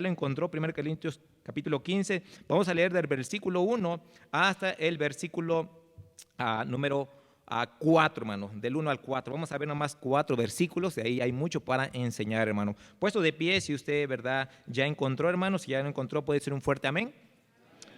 lo encontró, 1 Corintios capítulo 15, vamos a leer del versículo 1 hasta el versículo número 4, hermano, del 1 al 4. Vamos a ver nomás 4 versículos, de ahí hay mucho para enseñar, hermano. Puesto de pie, si usted, ¿verdad?, ya encontró, hermano, si ya no encontró, puede ser un fuerte amén.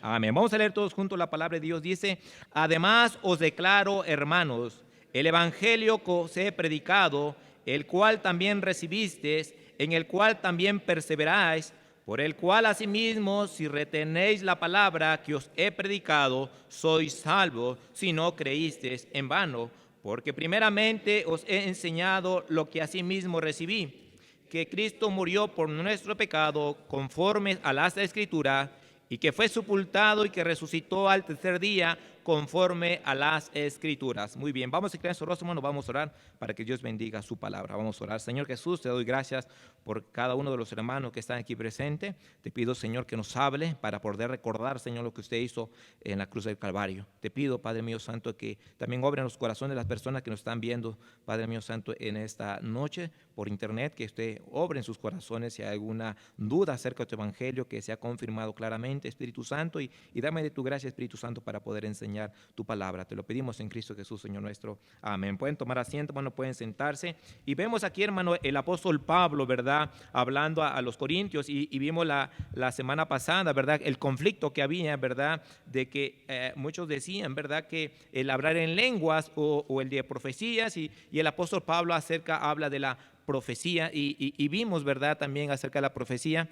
Amén. Vamos a leer todos juntos la palabra de Dios. Dice: además os declaro, hermanos, el evangelio que os he predicado, el cual también recibisteis, en el cual también perseveráis, por el cual asimismo, si retenéis la palabra que os he predicado, sois salvos, si no creísteis en vano. Porque primeramente os he enseñado lo que asimismo recibí, que Cristo murió por nuestro pecado conforme a las Escrituras, y que fue sepultado y que resucitó al tercer día conforme a las Escrituras. Muy bien, vamos a creer en su rostro, hermano, vamos a orar para que Dios bendiga su palabra. Vamos a orar. Señor Jesús, te doy gracias por cada uno de los hermanos que están aquí presentes. Te pido, Señor, que nos hable para poder recordar, Señor, lo que usted hizo en la cruz del Calvario. Te pido, Padre mío santo, que también obren los corazones de las personas que nos están viendo, Padre mío santo, en esta noche por internet, que usted obre en sus corazones si hay alguna duda acerca de tu evangelio, que sea confirmado claramente, Espíritu Santo, y dame de tu gracia, Espíritu Santo, para poder enseñar tu palabra. Te lo pedimos en Cristo Jesús, Señor nuestro. Amén. Pueden tomar asiento, hermano, pueden sentarse. Y vemos aquí, hermano, el apóstol Pablo, ¿verdad?, hablando a los corintios, y vimos la semana pasada, ¿verdad?, el conflicto que había, ¿verdad?, de que muchos decían, ¿verdad?, que el hablar en lenguas o el de profecías, y el apóstol Pablo habla de la profecía, y vimos, ¿verdad?, también acerca de la profecía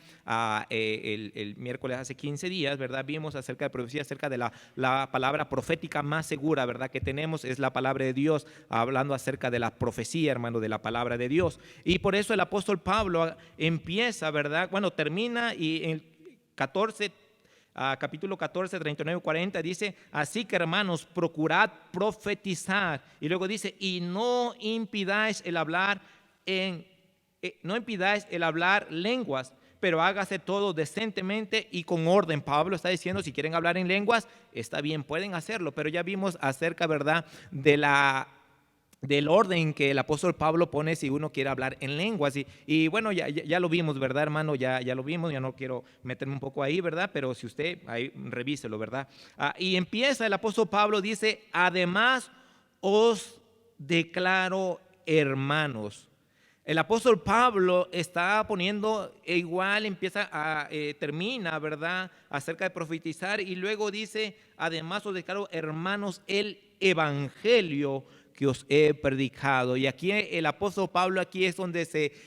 el miércoles hace 15 días, ¿verdad?, vimos acerca de profecía, acerca de la palabra profética más segura, ¿verdad?, que tenemos, es la palabra de Dios, hablando acerca de la profecía, hermano, de la palabra de Dios. Y por eso el apóstol Pablo empieza, ¿verdad?, bueno, termina, y en 14, capítulo 14, 39 y 40 dice: así que, hermanos, procurad profetizar. Y luego dice: y no impidáis el hablar lenguas, pero hágase todo decentemente y con orden. Pablo está diciendo, si quieren hablar en lenguas, está bien, pueden hacerlo, pero ya vimos acerca, ¿verdad?, del orden que el apóstol Pablo pone si uno quiere hablar en lenguas, y bueno, ya lo vimos, ¿verdad, hermano? Ya lo vimos, ya no quiero meterme un poco ahí, ¿verdad? Pero si usted, ahí revíselo, ¿verdad? Y empieza el apóstol Pablo, dice: además os declaro, hermanos. El apóstol Pablo está poniendo, igual termina, ¿verdad?, acerca de profetizar, y luego dice: además os declaro, hermanos, el evangelio que os he predicado. Y aquí el apóstol Pablo, aquí es donde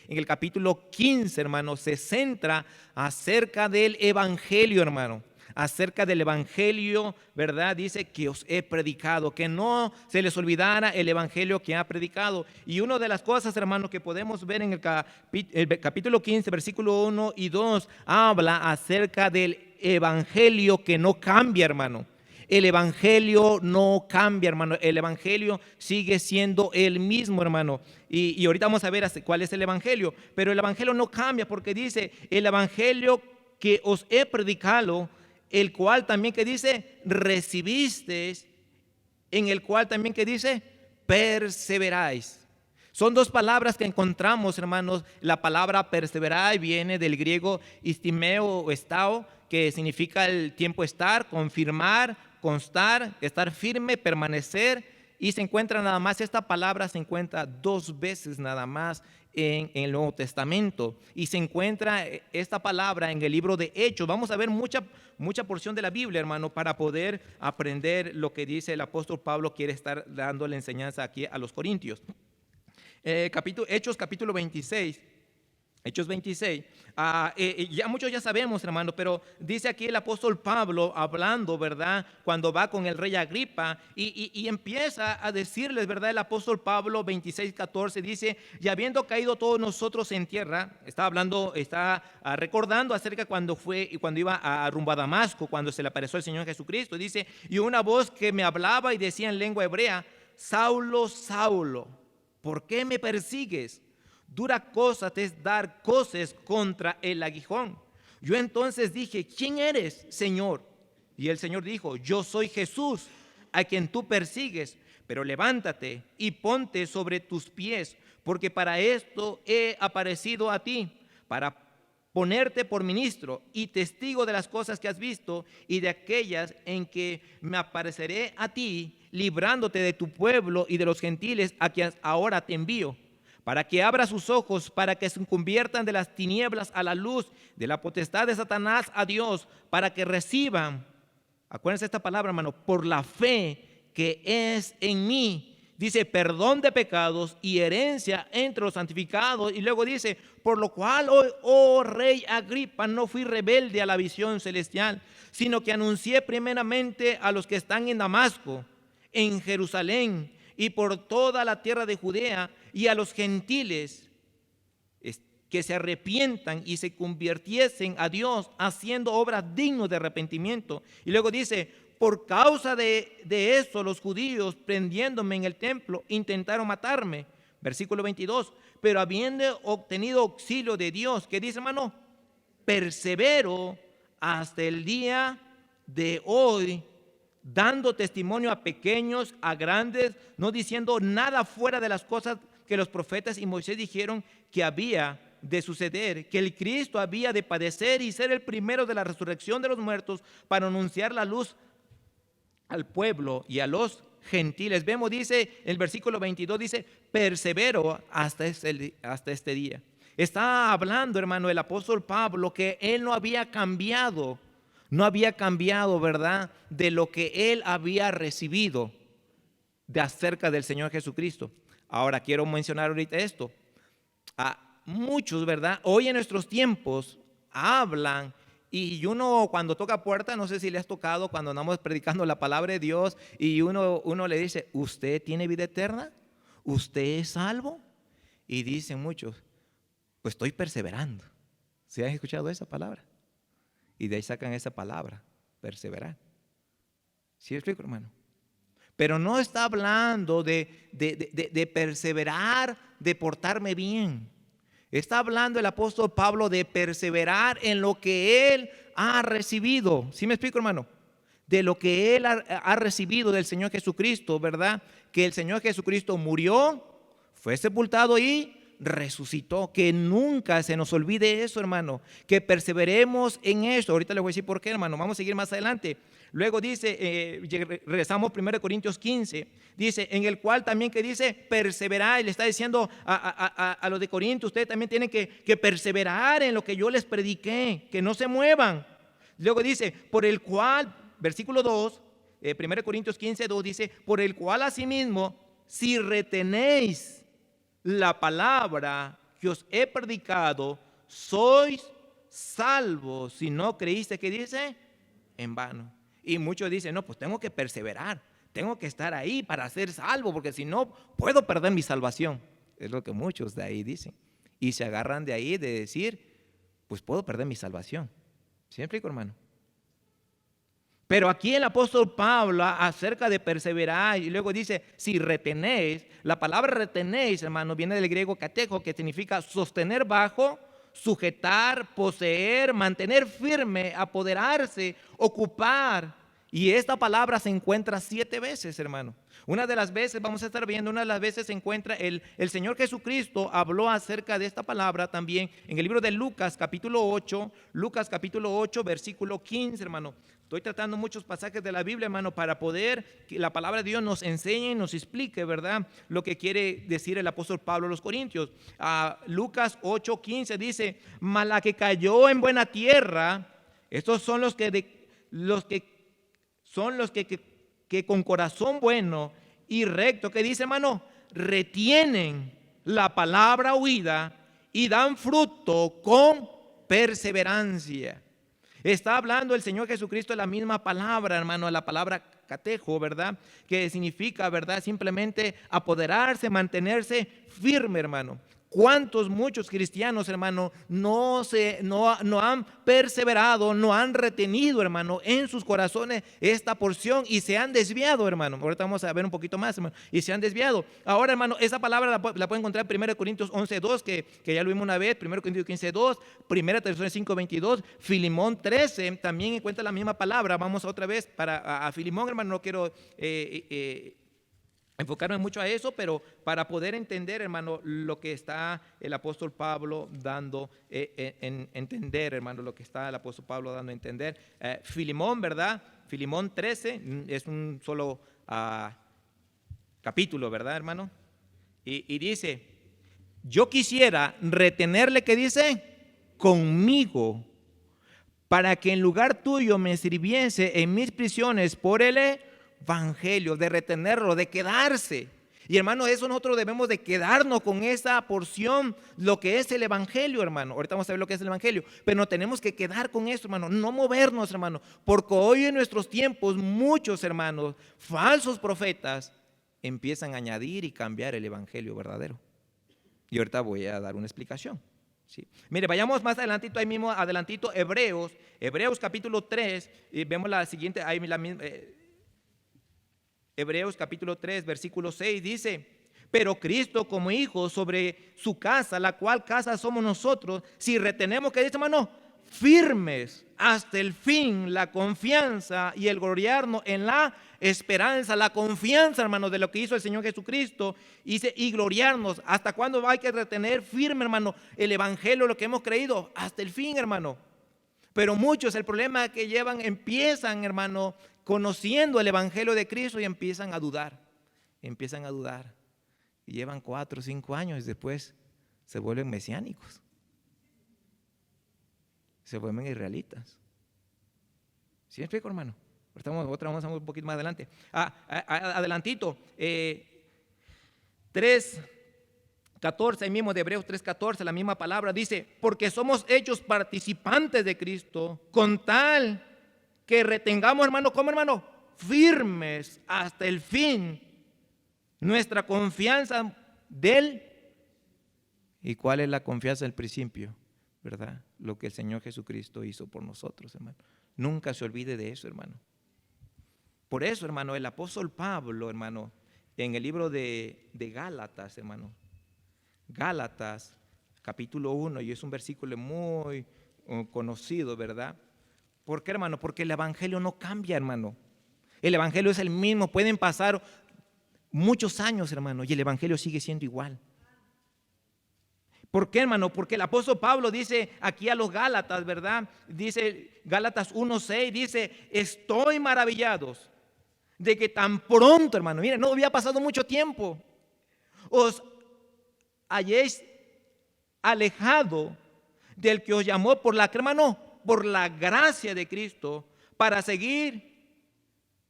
en el capítulo 15, hermano, se centra acerca del evangelio, hermano. Acerca del evangelio, ¿verdad? Dice que os he predicado, que no se les olvidara el evangelio que ha predicado. Y una de las cosas, hermanos, que podemos ver en el capítulo 15, versículo 1 y 2, habla acerca del evangelio que no cambia, hermano. El evangelio no cambia, hermano. El evangelio sigue siendo el mismo, hermano. Y ahorita vamos a ver cuál es el evangelio. Pero el evangelio no cambia, porque dice: el evangelio que os he predicado, el cual también, que dice, recibisteis, en el cual también, que dice, perseveráis. Son dos palabras que encontramos, hermanos. La palabra perseverar viene del griego istimeo o estao, que significa el tiempo estar, confirmar, constar, estar firme, permanecer. Y se encuentra nada más, esta palabra se encuentra 2 veces nada más en el Nuevo Testamento, y se encuentra esta palabra en el libro de Hechos. Vamos a ver mucha porción de la Biblia, hermano, para poder aprender lo que dice el apóstol Pablo. Quiere estar dando la enseñanza aquí a los corintios. Hechos capítulo 26. Hechos 26, ya muchos ya sabemos, hermano, pero dice aquí el apóstol Pablo hablando, ¿verdad?, cuando va con el rey Agripa, y empieza a decirles, ¿verdad?, el apóstol Pablo 26, 14, dice: y habiendo caído todos nosotros en tierra, está recordando acerca cuando iba a rumbo a Damasco, cuando se le apareció el Señor Jesucristo. Dice: y una voz que me hablaba y decía en lengua hebrea: Saulo, Saulo, ¿por qué me persigues? Dura cosa te es dar coces contra el aguijón. Yo entonces dije: ¿quién eres, Señor? Y el Señor dijo: yo soy Jesús, a quien tú persigues, pero levántate y ponte sobre tus pies, porque para esto he aparecido a ti, para ponerte por ministro y testigo de las cosas que has visto y de aquellas en que me apareceré a ti, librándote de tu pueblo y de los gentiles a quienes ahora te envío, para que abra sus ojos, para que se conviertan de las tinieblas a la luz, de la potestad de Satanás a Dios, para que reciban, acuérdense esta palabra, hermano, por la fe que es en mí. Dice, perdón de pecados y herencia entre los santificados. Y luego dice, por lo cual, oh rey Agripa, no fui rebelde a la visión celestial, sino que anuncié primeramente a los que están en Damasco, en Jerusalén y por toda la tierra de Judea, y a los gentiles que se arrepientan y se convirtiesen a Dios, haciendo obras dignas de arrepentimiento. Y luego dice, por causa de eso, los judíos, prendiéndome en el templo, intentaron matarme. Versículo 22. Pero habiendo obtenido auxilio de Dios, ¿qué dice, hermano? Persevero hasta el día de hoy, dando testimonio a pequeños, a grandes, no diciendo nada fuera de las cosas que los profetas y Moisés dijeron que había de suceder, que el Cristo había de padecer y ser el primero de la resurrección de los muertos, para anunciar la luz al pueblo y a los gentiles. Vemos, dice el versículo 22, dice, persevero hasta este día. Está hablando, hermano, el apóstol Pablo, que él no había cambiado, ¿verdad?, de lo que él había recibido de acerca del Señor Jesucristo. Ahora quiero mencionar ahorita esto. A muchos, ¿verdad?, hoy en nuestros tiempos hablan. Y uno cuando toca puerta, no sé si le has tocado cuando andamos predicando la palabra de Dios y uno le dice, ¿usted tiene vida eterna? ¿Usted es salvo? Y dicen muchos, pues estoy perseverando. ¿Se han escuchado esa palabra? Y de ahí sacan esa palabra, perseverar. ¿Sí explico, hermano? Pero no está hablando de perseverar, de portarme bien. Está hablando el apóstol Pablo de perseverar en lo que él ha recibido. ¿Sí me explico, hermano? De lo que él ha recibido del Señor Jesucristo, ¿verdad? Que el Señor Jesucristo murió, fue sepultado y resucitó. Que nunca se nos olvide eso, hermano. Que perseveremos en eso. Ahorita les voy a decir por qué, hermano. Vamos a seguir más adelante. Luego dice, regresamos a 1 Corintios 15, dice, en el cual también que dice, perseverar, y le está diciendo a los de Corinto, ustedes también tienen que perseverar en lo que yo les prediqué, que no se muevan. Luego dice, por el cual, versículo 2, 1 Corintios 15, 2, dice, por el cual asimismo, si retenéis la palabra que os he predicado, sois salvos, si no creíste, ¿qué dice? En vano. Y muchos dicen, no, pues tengo que perseverar, tengo que estar ahí para ser salvo, porque si no, puedo perder mi salvación. Es lo que muchos de ahí dicen. Y se agarran de ahí de decir, pues puedo perder mi salvación. ¿Sí me explico, hermano? Pero aquí el apóstol Pablo acerca de perseverar y luego dice, si retenéis, la palabra retenéis, hermano, viene del griego katejo, que significa sostener bajo, sujetar, poseer, mantener firme, apoderarse, ocupar. Y esta palabra se encuentra 7 veces, hermano. Una de las veces, vamos a estar viendo, una de las veces se encuentra el Señor Jesucristo habló acerca de esta palabra también en el libro de Lucas capítulo 8, versículo 15, hermano. Estoy tratando muchos pasajes de la Biblia, hermano, para poder que la palabra de Dios nos enseñe y nos explique, ¿verdad?, lo que quiere decir el apóstol Pablo a los Corintios. Lucas 8:15 dice, mas la que cayó en buena tierra, estos son los que con corazón bueno y recto, ¿qué dice, hermano? Retienen la palabra oída y dan fruto con perseverancia. Está hablando el Señor Jesucristo de la misma palabra, hermano, la palabra catejo, ¿verdad? Que significa, ¿verdad?, simplemente apoderarse, mantenerse firme, hermano. ¿Cuántos muchos cristianos, hermano, no han perseverado, no han retenido, hermano, en sus corazones esta porción y se han desviado, hermano? Ahorita vamos a ver un poquito más, hermano, y se han desviado. Ahora, hermano, esa palabra la pueden encontrar en 1 Corintios 11:2, que ya lo vimos una vez, 1 Corintios 15:2, 1 Tesalonicenses 5:22, Filemón 13, también encuentra la misma palabra. Vamos otra vez a Filemón, hermano, no quiero enfocarme mucho a eso, pero para poder entender, hermano, lo que está el apóstol Pablo dando entender, hermano, lo que está el apóstol Pablo dando a entender. Filemón, ¿verdad? Filemón 13 es un solo capítulo, ¿verdad, hermano? Y dice, yo quisiera retenerle, ¿qué dice? Conmigo, para que en lugar tuyo me sirviese en mis prisiones por el evangelio, de retenerlo, de quedarse. Y hermano, eso nosotros debemos de quedarnos con esa porción, lo que es el evangelio, hermano. Ahorita vamos a ver lo que es el evangelio, pero nos tenemos que quedar con eso, hermano, no movernos, hermano, porque hoy en nuestros tiempos muchos, hermanos, falsos profetas empiezan a añadir y cambiar el evangelio verdadero. Y ahorita voy a dar una explicación. ¿Sí? Mire, vayamos más adelantito, ahí mismo adelantito, Hebreos capítulo 3, y vemos la siguiente, ahí la misma, Hebreos capítulo 3, versículo 6 dice, pero Cristo como hijo sobre su casa, la cual casa somos nosotros, si retenemos, ¿qué dice, hermano? Firmes hasta el fin la confianza y el gloriarnos en la esperanza, la confianza, hermano, de lo que hizo el Señor Jesucristo, dice, y gloriarnos. ¿Hasta cuándo hay que retener firme, hermano, el evangelio, lo que hemos creído? Hasta el fin, hermano. Pero muchos, el problema que empiezan, hermano, conociendo el evangelio de Cristo y empiezan a dudar, y llevan 4 o 5 años y después se vuelven mesiánicos, se vuelven israelitas. ¿Sí me explico, hermano? Vamos a un poquito más adelante. Adelantito, 3:14, ahí mismo de Hebreos 3:14, la misma palabra dice, porque somos hechos participantes de Cristo, con tal que retengamos, hermano, ¿cómo, hermano? Firmes hasta el fin nuestra confianza de Él. ¿Y cuál es la confianza del principio? ¿Verdad? Lo que el Señor Jesucristo hizo por nosotros, hermano. Nunca se olvide de eso, hermano. Por eso, hermano, el apóstol Pablo, hermano, en el libro de Gálatas, hermano, Gálatas, capítulo 1, y es un versículo muy conocido, ¿verdad? ¿Por qué, hermano? Porque el evangelio no cambia, hermano. El evangelio es el mismo. Pueden pasar muchos años, hermano, y el evangelio sigue siendo igual. ¿Por qué, hermano? Porque el apóstol Pablo dice aquí a los Gálatas, ¿verdad? Dice Gálatas 1:6, dice, estoy maravillados de que tan pronto, hermano, miren, no había pasado mucho tiempo, os hayáis alejado del que os llamó por la, hermano, por la gracia de Cristo, para seguir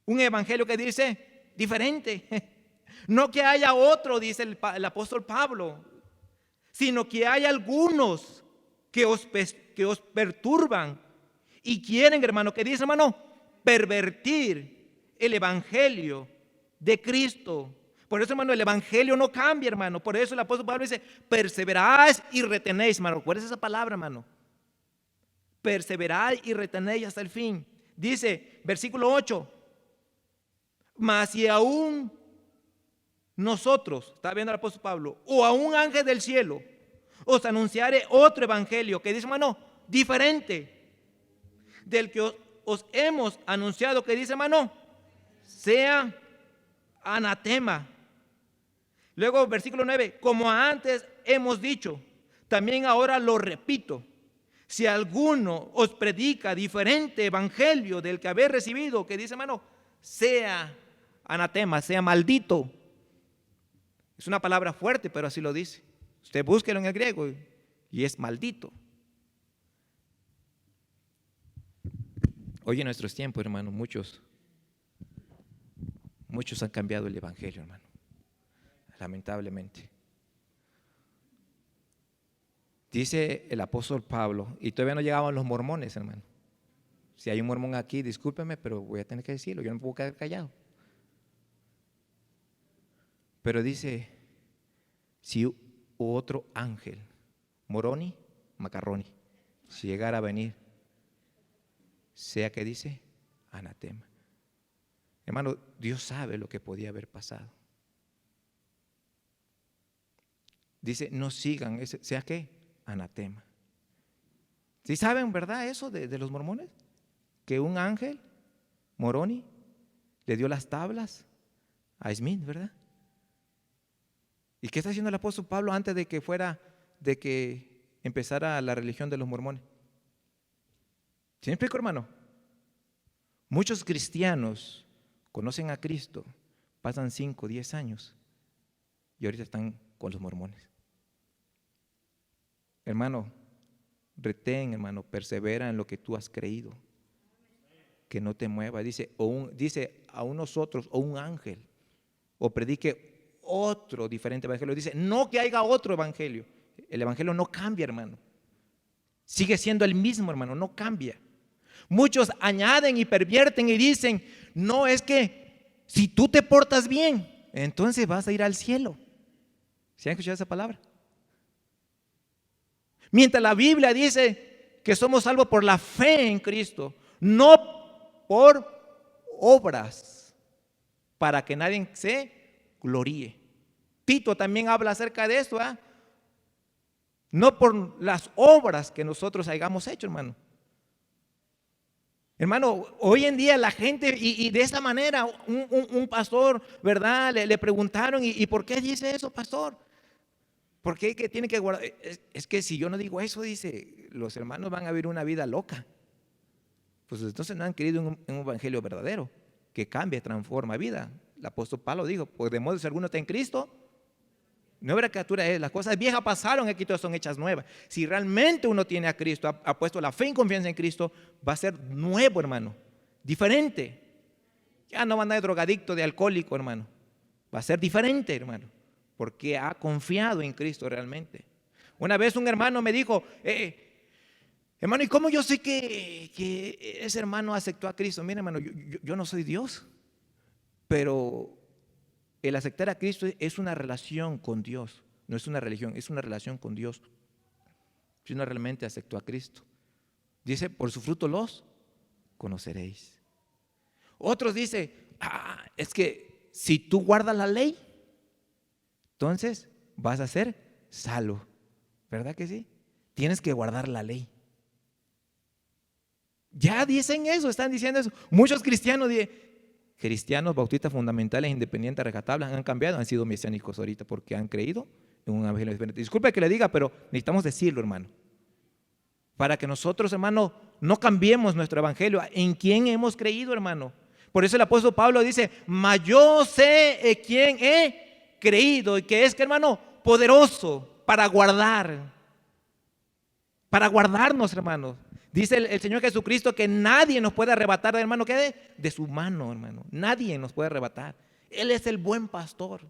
un evangelio que dice diferente. No que haya otro, dice el apóstol Pablo, sino que hay algunos que os perturban y quieren, hermano, que dice, hermano, pervertir el evangelio de Cristo. Por eso, hermano, el evangelio no cambia, hermano. Por eso el apóstol Pablo dice, perseveráis y retenéis, hermano. ¿Cuál es esa palabra, hermano? Perseveráis y retenéis hasta el fin. Dice, versículo 8, mas si aún nosotros, está viendo el apóstol Pablo, o a un ángel del cielo, os anunciaré otro evangelio que dice, hermano, diferente del que os hemos anunciado, que dice, hermano, sea anatema. Luego, versículo 9, como antes hemos dicho, también ahora lo repito, si alguno os predica diferente evangelio del que habéis recibido, que dice, hermano, sea anatema, sea maldito. Es una palabra fuerte, pero así lo dice. Usted búsquelo en el griego y es maldito. Hoy en nuestros tiempos, hermano, muchos han cambiado el evangelio, hermano, lamentablemente. Dice el apóstol Pablo, y todavía no llegaban los mormones, hermano. Si hay un mormón aquí, discúlpeme, pero voy a tener que decirlo, yo no me puedo quedar callado. Pero dice, si otro ángel, Moroni, Macarroni, si llegara a venir, sea que dice, anatema. Hermano, Dios sabe lo que podía haber pasado. Dice, no sigan, sea que, anatema. ¿Sí saben, verdad, eso de los mormones? Que un ángel, Moroni, le dio las tablas a Smith, ¿verdad? ¿Y qué está haciendo el apóstol Pablo antes de que empezara la religión de los mormones? ¿Sí me explico, hermano? Muchos cristianos conocen a Cristo, pasan 5, 10 años y ahorita están con los mormones. Hermano, retén, hermano, persevera en lo que tú has creído. Que no te mueva. Dice a unos otros o un ángel, o predique otro diferente evangelio. Dice, no que haya otro evangelio. El evangelio no cambia, hermano. Sigue siendo el mismo, hermano, no cambia. Muchos añaden y pervierten y dicen, no, es que si tú te portas bien, entonces vas a ir al cielo. ¿Se han escuchado esa palabra? Mientras la Biblia dice que somos salvos por la fe en Cristo, no por obras, para que nadie se gloríe. Tito también habla acerca de esto, ¿eh? No por las obras que nosotros hayamos hecho, hermano. Hermano, hoy en día la gente, y de esa manera, un pastor, ¿verdad? Le preguntaron, ¿y por qué dice eso, pastor? ¿Por qué que tiene que guardar? Es que si yo no digo eso, dice, los hermanos van a vivir una vida loca. Pues entonces no han querido un evangelio verdadero, que cambia, transforma vida. El apóstol Pablo dijo, pues de modo si alguno está en Cristo, nueva criatura es, las cosas viejas pasaron, aquí todas son hechas nuevas. Si realmente uno tiene a Cristo, ha puesto la fe y confianza en Cristo, va a ser nuevo, hermano, diferente. Ya no va a andar de drogadicto, de alcohólico, hermano. Va a ser diferente, hermano, porque ha confiado en Cristo realmente. Una vez un hermano me dijo, hermano, ¿y cómo yo sé que ese hermano aceptó a Cristo? Mira, hermano, yo no soy Dios, pero el aceptar a Cristo es una relación con Dios, no es una religión, es una relación con Dios. Si uno realmente aceptó a Cristo, dice, por su fruto los conoceréis. Otros dicen, es que si tú guardas la ley, entonces vas a ser salvo. ¿Verdad que sí? Tienes que guardar la ley. Ya dicen eso, están diciendo eso. Muchos cristianos bautistas fundamentales, independientes, rescatables, han cambiado, han sido mesiánicos ahorita porque han creído en un evangelio diferente. Disculpe que le diga, pero necesitamos decirlo, hermano, para que nosotros, hermano, no cambiemos nuestro evangelio. ¿En quién hemos creído, hermano? Por eso el apóstol Pablo dice, mas yo sé en quién he creído, y que es, que hermano, poderoso para guardarnos, hermano. Dice el Señor Jesucristo que nadie nos puede arrebatar, hermano, ¿qué? De su mano, hermano. Nadie nos puede arrebatar. Él es el buen pastor.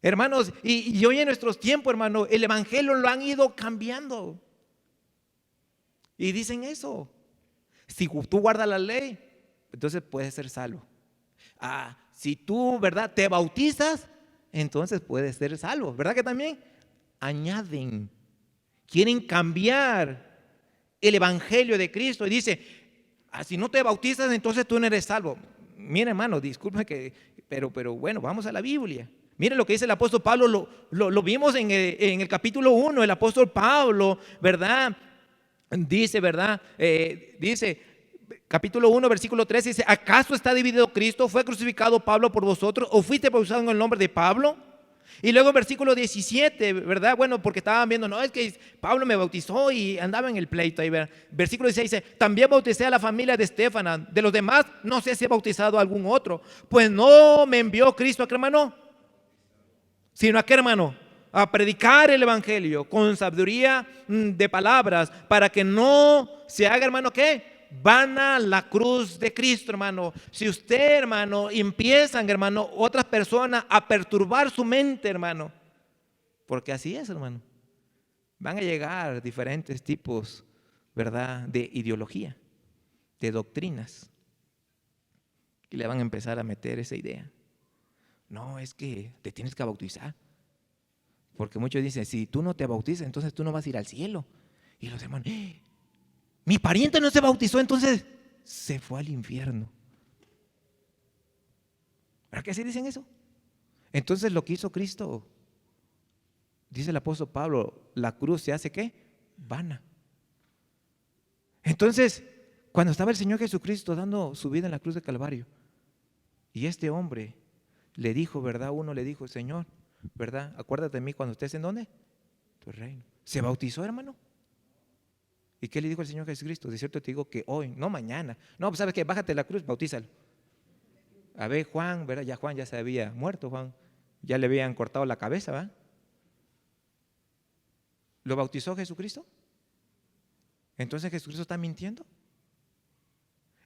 Hermanos, y hoy en nuestros tiempos, hermano, el evangelio lo han ido cambiando. Y dicen eso. Si tú guardas la ley, entonces puedes ser salvo. Si tú, ¿verdad?, te bautizas, entonces puedes ser salvo. ¿Verdad que también? Añaden. Quieren cambiar el evangelio de Cristo y dice, si no te bautizas, entonces tú no eres salvo. Mira, hermano, disculpe pero bueno, vamos a la Biblia. Miren lo que dice el apóstol Pablo, lo vimos en el capítulo 1, el apóstol Pablo, ¿verdad? Dice, ¿verdad? Dice, capítulo 1, versículo 3, dice, ¿acaso está dividido Cristo? ¿Fue crucificado Pablo por vosotros? ¿O fuiste bautizado en el nombre de Pablo? Y luego en versículo 17, ¿verdad? Bueno, porque estaban viendo, no, es que Pablo me bautizó y andaba en el pleito ahí, ¿verdad? Versículo 16 dice, también bauticé a la familia de Estéfana, de los demás no sé si he bautizado a algún otro, pues no me envió Cristo a qué, hermano, sino a qué, hermano, a predicar el evangelio con sabiduría de palabras, para que no se haga, hermano, ¿qué? Vana la cruz de Cristo, hermano. Si usted, hermano, empiezan, hermano, otras personas a perturbar su mente, hermano, porque así es, hermano, van a llegar diferentes tipos, ¿verdad?, de ideología, de doctrinas, y le van a empezar a meter esa idea. No, es que te tienes que bautizar, porque muchos dicen, si tú no te bautizas, entonces tú no vas a ir al cielo. Y los hermanos, mi pariente no se bautizó, entonces se fue al infierno. ¿Verdad que así dicen eso? Entonces lo que hizo Cristo, dice el apóstol Pablo, la cruz se hace ¿qué? Vana. Entonces, cuando estaba el Señor Jesucristo dando su vida en la cruz de Calvario, y este hombre le dijo, ¿verdad? Uno le dijo, Señor, ¿verdad? Acuérdate de mí cuando estés en ¿dónde? Tu reino. ¿Se bautizó, hermano? ¿Y qué le dijo el Señor Jesucristo? De cierto te digo que hoy, no mañana. No, pues sabes que bájate de la cruz, bautízalo. A ver, Juan, ¿verdad? Ya Juan ya se había muerto, Juan. Ya le habían cortado la cabeza, ¿verdad? ¿Lo bautizó Jesucristo? Entonces Jesucristo está mintiendo.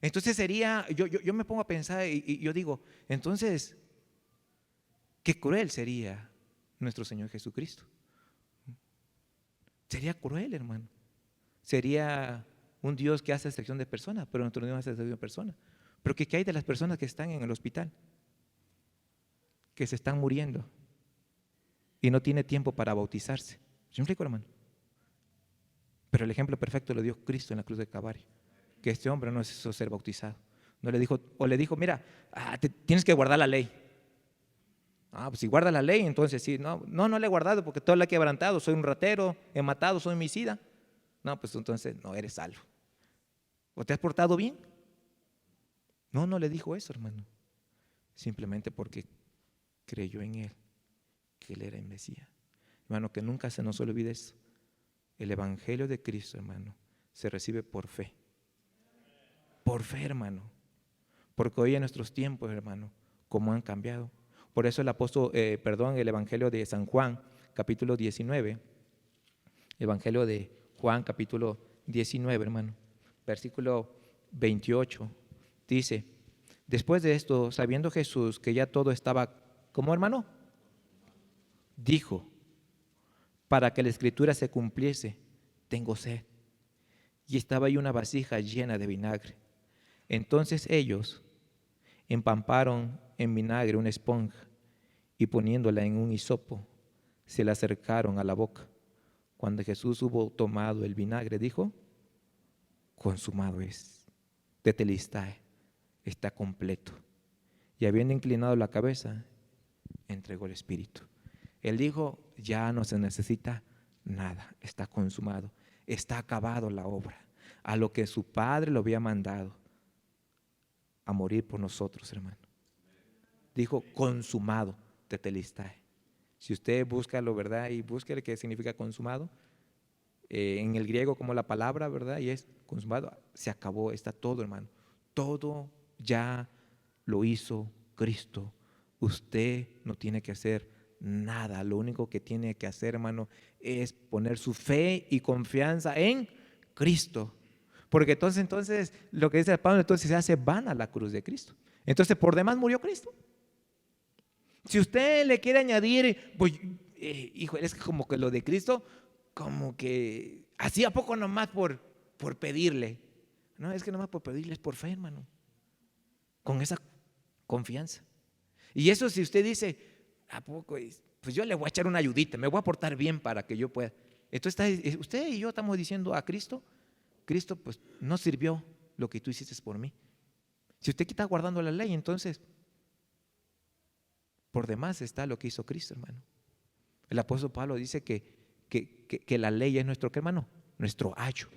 Entonces sería, yo me pongo a pensar y yo digo, entonces, qué cruel sería nuestro Señor Jesucristo. Sería cruel, hermano. Sería un Dios que hace excepción de personas, pero nuestro Dios no hace excepción de personas. Pero ¿qué hay de las personas que están en el hospital? Que se están muriendo y no tiene tiempo para bautizarse. ¿Sí me explico, hermano? Pero el ejemplo perfecto lo dio Cristo en la cruz de Calvario, que este hombre no hizo ser bautizado. No le dijo, o le dijo, mira, tienes que guardar la ley. Pues si guarda la ley, entonces sí. No le he guardado porque todo lo he quebrantado. Soy un ratero, he matado, soy homicida. No, pues entonces no eres salvo. ¿O te has portado bien? No le dijo eso, hermano. Simplemente porque creyó en él, que él era el Mesías. Hermano, que nunca se nos olvide eso. El evangelio de Cristo, hermano, se recibe por fe. Por fe, hermano. Porque hoy en nuestros tiempos, hermano, cómo han cambiado. Por eso el el evangelio de San Juan, capítulo 19, evangelio de Juan, capítulo 19, hermano, versículo 28, dice: después de esto, sabiendo Jesús que ya todo estaba, ¿cómo, hermano? Dijo, para que la escritura se cumpliese, tengo sed. Y estaba ahí una vasija llena de vinagre. Entonces ellos empaparon en vinagre una esponja y poniéndola en un hisopo, se la acercaron a la boca. Cuando Jesús hubo tomado el vinagre, dijo: consumado es, tetelestai, está completo. Y habiendo inclinado la cabeza, entregó el espíritu. Él dijo: ya no se necesita nada, está consumado, está acabado la obra, a lo que su Padre lo había mandado a morir por nosotros, hermano. Dijo: consumado, tetelestai. Si usted búscalo, ¿verdad? Y búsquele qué significa consumado. En el griego como la palabra, ¿verdad? Y es consumado, se acabó, está todo, hermano. Todo ya lo hizo Cristo. Usted no tiene que hacer nada. Lo único que tiene que hacer, hermano, es poner su fe y confianza en Cristo. Porque entonces lo que dice Pablo, entonces se hace vana la cruz de Cristo. Entonces por demás murió Cristo. Si usted le quiere añadir, pues, hijo, es como que lo de Cristo, como que así a poco nomás por pedirle. No, es que nomás por pedirle, es por fe, hermano. Con esa confianza. Y eso si usted dice, ¿a poco? Pues yo le voy a echar una ayudita, me voy a portar bien para que yo pueda. Entonces usted y yo estamos diciendo a Cristo, Cristo pues no sirvió lo que tú hiciste por mí. Si usted está guardando la ley, entonces por demás está lo que hizo Cristo, hermano. El apóstol Pablo dice que la ley es nuestro, ¿qué, hermano? Nuestro ayo.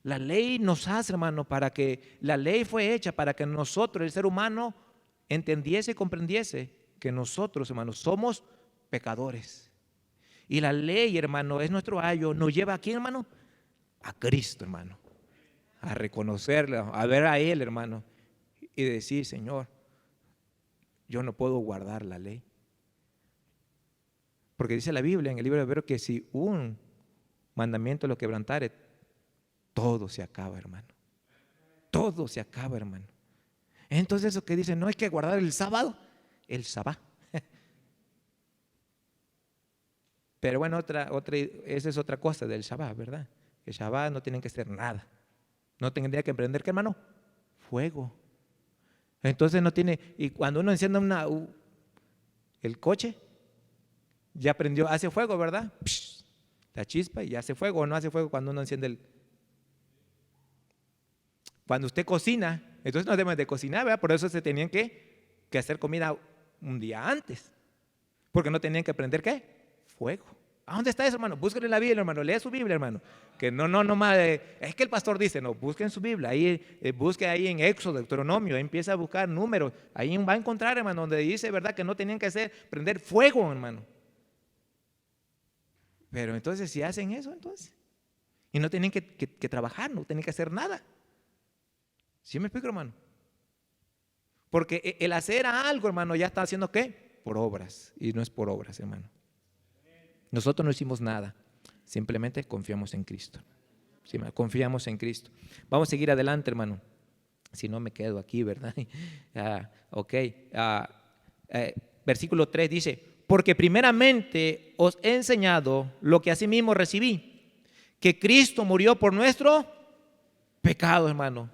La ley nos hace, hermano, la ley fue hecha para que nosotros, el ser humano, entendiese y comprendiese que nosotros, hermano, somos pecadores. Y la ley, hermano, es nuestro ayo. ¿Nos lleva a quién, hermano? A Cristo, hermano. A reconocerlo, a ver a Él, hermano. Y decir: Señor, yo no puedo guardar la ley. Porque dice la Biblia en el libro de Hebreos que si un mandamiento lo quebrantare, todo se acaba, hermano. Todo se acaba, hermano. Entonces eso que dicen, no hay que guardar el sábado, el sabá. Pero bueno, esa es otra cosa del Shabbat, ¿verdad? El Shabbat no tienen que hacer nada. No tendría que prender, ¿qué, hermano? Fuego. Entonces no tiene, y cuando uno enciende el coche, ya prendió, hace fuego, ¿verdad? Psh, la chispa y hace fuego. O no hace fuego cuando uno enciende cuando usted cocina, entonces no deben de cocinar, ¿verdad? Por eso se tenían que hacer comida un día antes, porque no tenían que prender, ¿qué? Fuego. ¿A dónde está eso, hermano? Búsquenlo en la Biblia, hermano. Lea su Biblia, hermano. Que no más. Es que el pastor dice, no, busquen su Biblia. Ahí, busque ahí en Éxodo, Deuteronomio. Ahí empieza a buscar números. Ahí va a encontrar, hermano, donde dice, ¿verdad? Que no tenían que prender fuego, hermano. Pero entonces, si hacen eso, entonces. Y no tienen que trabajar, no tienen que hacer nada. ¿Sí me explico, hermano? Porque el hacer algo, hermano, ya está haciendo ¿qué? Por obras. Y no es por obras, hermano. Nosotros no hicimos nada. Simplemente confiamos en Cristo. Sí, confiamos en Cristo. Vamos a seguir adelante, hermano. Si no me quedo aquí, ¿verdad? Ok. Versículo 3 dice: porque primeramente os he enseñado lo que asimismo recibí, que Cristo murió por nuestro pecado, hermano.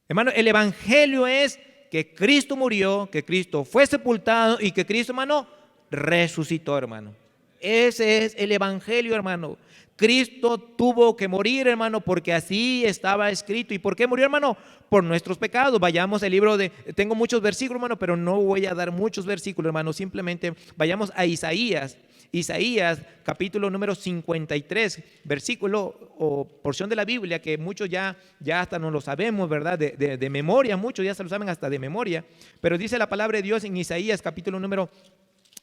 Hermano, el evangelio es que Cristo murió, que Cristo fue sepultado y que Cristo, hermano, resucitó, hermano. Ese es el evangelio, hermano. Cristo tuvo que morir, hermano, porque así estaba escrito. ¿Y por qué murió, hermano? Por nuestros pecados. Vayamos al libro tengo muchos versículos, hermano, pero no voy a dar muchos versículos, hermano. Simplemente vayamos a Isaías. Isaías, capítulo número 53, versículo o porción de la Biblia que muchos ya hasta no lo sabemos, ¿verdad? De memoria, muchos ya se lo saben hasta de memoria. Pero dice la palabra de Dios en Isaías, capítulo número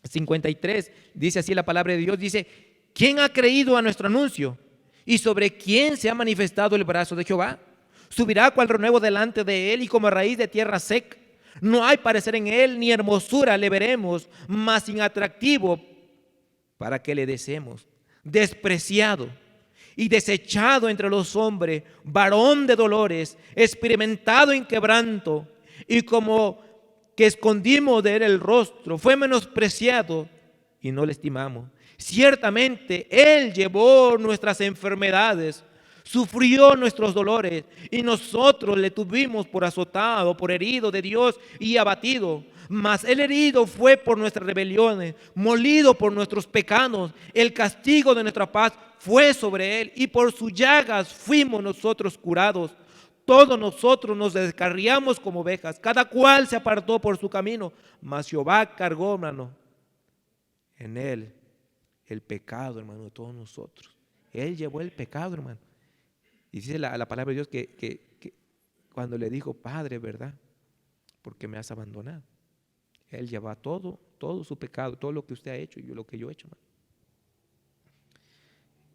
53, dice así la palabra de Dios, dice: ¿quién ha creído a nuestro anuncio? ¿Y sobre quién se ha manifestado el brazo de Jehová? Subirá cual renuevo delante de él y como raíz de tierra seca. No hay parecer en él, ni hermosura le veremos, mas sin atractivo para que le deseemos. Despreciado y desechado entre los hombres, varón de dolores, experimentado en quebranto, y como que escondimos de él el rostro, fue menospreciado y no le estimamos. Ciertamente él llevó nuestras enfermedades, sufrió nuestros dolores, y nosotros le tuvimos por azotado, por herido de Dios y abatido. Mas el herido fue por nuestras rebeliones, molido por nuestros pecados. El castigo de nuestra paz fue sobre él, y por sus llagas fuimos nosotros curados. Todos nosotros nos descarriamos como ovejas, cada cual se apartó por su camino, mas Jehová cargó, hermano, en él el pecado, hermano, de todos nosotros. Él llevó el pecado, hermano. Y dice la palabra de Dios que cuando le dijo: Padre, ¿verdad? ¿Por qué me has abandonado? Él lleva todo su pecado, todo lo que usted ha hecho y lo que yo he hecho, hermano.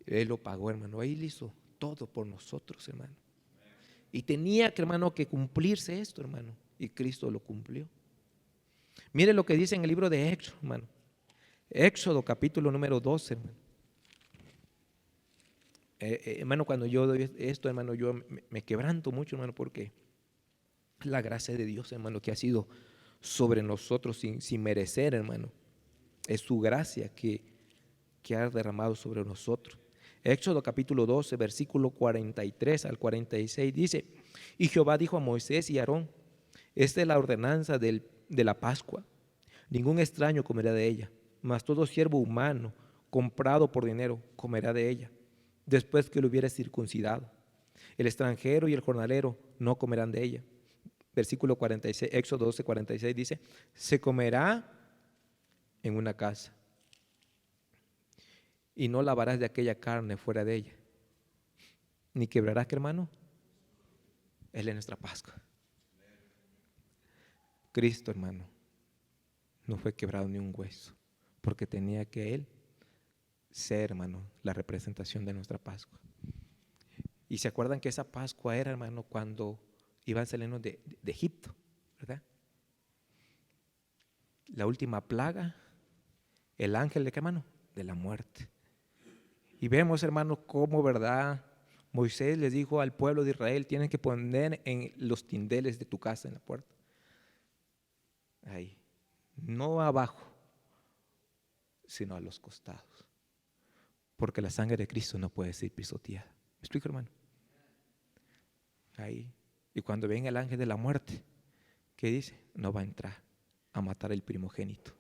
Él lo pagó, hermano. Él hizo todo por nosotros, hermano. Y tenía que, hermano, que cumplirse esto, hermano. Y Cristo lo cumplió. Mire lo que dice en el libro de Éxodo, hermano. Éxodo capítulo número 12, hermano. Hermano, cuando yo doy esto, hermano, yo me quebranto mucho, hermano, porque la gracia de Dios, hermano, que ha sido sobre nosotros sin merecer, hermano. Es su gracia que ha derramado sobre nosotros. Éxodo capítulo 12, versículo 43 al 46 dice: y Jehová dijo a Moisés y a Aarón: esta es la ordenanza de la Pascua. Ningún extraño comerá de ella, mas todo siervo humano comprado por dinero comerá de ella, después que lo hubiera circuncidado. El extranjero y el jornalero no comerán de ella. Versículo 46, Éxodo 12, 46 dice: se comerá en una casa, y no lavarás de aquella carne fuera de ella, ni quebrarás, ¿qué, hermano? Él es nuestra Pascua. Cristo, hermano, no fue quebrado ni un hueso, porque tenía que Él ser, hermano, la representación de nuestra Pascua. Y se acuerdan que esa Pascua era, hermano, cuando iban saliendo de Egipto, ¿verdad? La última plaga, el ángel de qué, hermano? De la muerte. Y vemos, hermano, cómo, ¿verdad? Moisés les dijo al pueblo de Israel: tienen que poner en los tindeles de tu casa en la puerta. Ahí. No abajo, sino a los costados. Porque la sangre de Cristo no puede ser pisoteada. ¿Me explico, hermano? Ahí. Y cuando venga el ángel de la muerte, ¿qué dice? No va a entrar a matar el primogénito.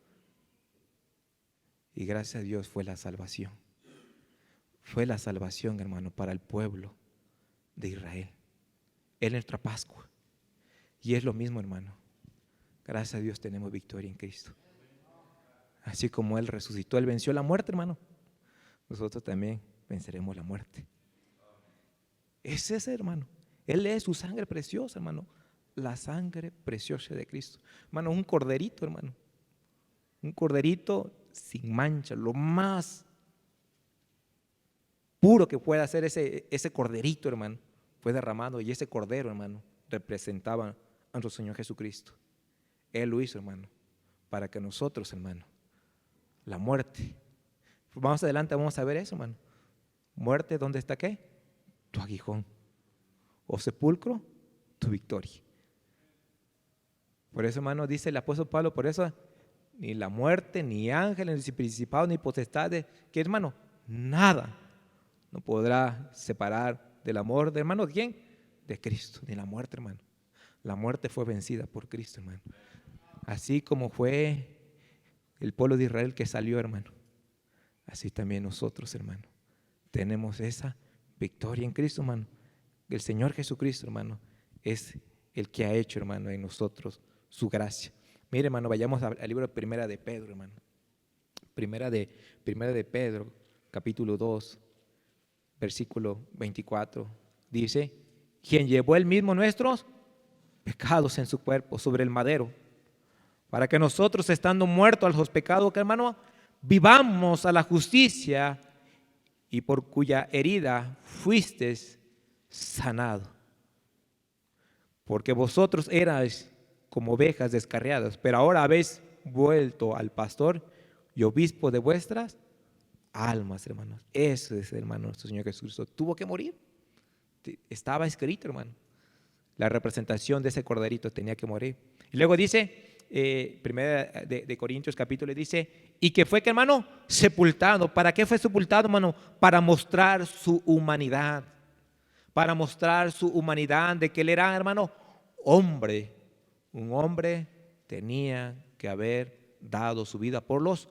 Y gracias a Dios fue la salvación. Fue la salvación, hermano, para el pueblo de Israel. Él es nuestra Pascua. Y es lo mismo, hermano. Gracias a Dios tenemos victoria en Cristo. Así como Él resucitó, Él venció la muerte, hermano. nosotros también venceremos la muerte. Es ese, hermano. Él es su sangre preciosa, hermano. La sangre preciosa de Cristo. Hermano, un corderito, hermano. Un corderito sin mancha, lo más puro que pueda ser ese corderito, hermano, fue derramado, y ese cordero, hermano, representaba a nuestro Señor Jesucristo. Él lo hizo, hermano, para que nosotros, hermano, la muerte, más adelante vamos a ver eso, hermano. Muerte, ¿dónde está qué? Tu aguijón. O sepulcro, tu victoria. Por eso, hermano, dice el apóstol Pablo, por eso ni la muerte, ni ángeles, ni principados, ni potestades, que hermano, nada no podrá separar del amor de hermano, ¿de quién? De Cristo, ni la muerte, hermano. La muerte fue vencida por Cristo, hermano. Así como fue el pueblo de Israel que salió, hermano, así también nosotros, hermano, tenemos esa victoria en Cristo, hermano. El Señor Jesucristo, hermano, es el que ha hecho, hermano, en nosotros su gracia. Mire, hermano, vayamos al libro de Primera de Pedro, hermano. Primera de Pedro, capítulo 2, versículo 24. Dice, quien llevó él mismo nuestros pecados en su cuerpo sobre el madero, para que nosotros, estando muertos a los pecados, que hermano, vivamos a la justicia, y por cuya herida fuisteis sanado. Porque vosotros erais como ovejas descarriadas, pero ahora habéis vuelto al pastor y obispo de vuestras almas, hermanos. Eso es, hermano, nuestro Señor Jesucristo. Tuvo que morir. Estaba escrito, hermano. La representación de ese corderito tenía que morir. Y luego dice, primera de Corintios capítulo, dice, y que fue que, hermano, sepultado. ¿Para qué fue sepultado, hermano? Para mostrar su humanidad. Para mostrar su humanidad, de que él era, hermano, hombre. Un hombre tenía que haber dado su vida por los